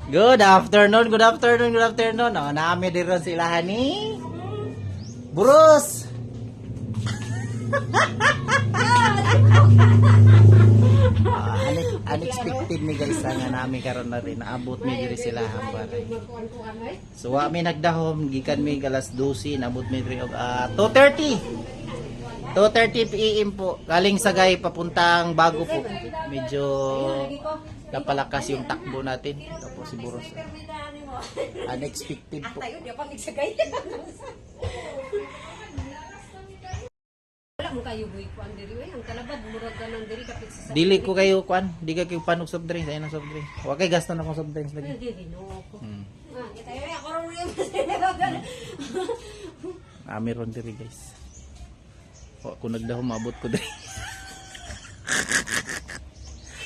Good afternoon, good afternoon, good afternoon. Oh, naami din ron sila ni Burus. Unexpected ni guys nga namin karon na rin naabot mi diri sila hambalay. So wa mi nagdahom gikan mi alas 12 naabot mi diri og 2:30 PM po galing Sagay papuntang Bago po. Medyo napalakas yung takbo natin. Tapos si Burus. Unexpected po. Wala mo kayo buhi ko ang diri ang kalabad murag ganang diri kapit sa Dili ko kayo kwan, di ka kayo panog soft drinks, ayun ang soft drinks. Wa kay gasto na akong soft drinks lagi. diri no ko. Kita ay ako ron Amiron diri guys. Wa ko nagdahom maabot ko diri.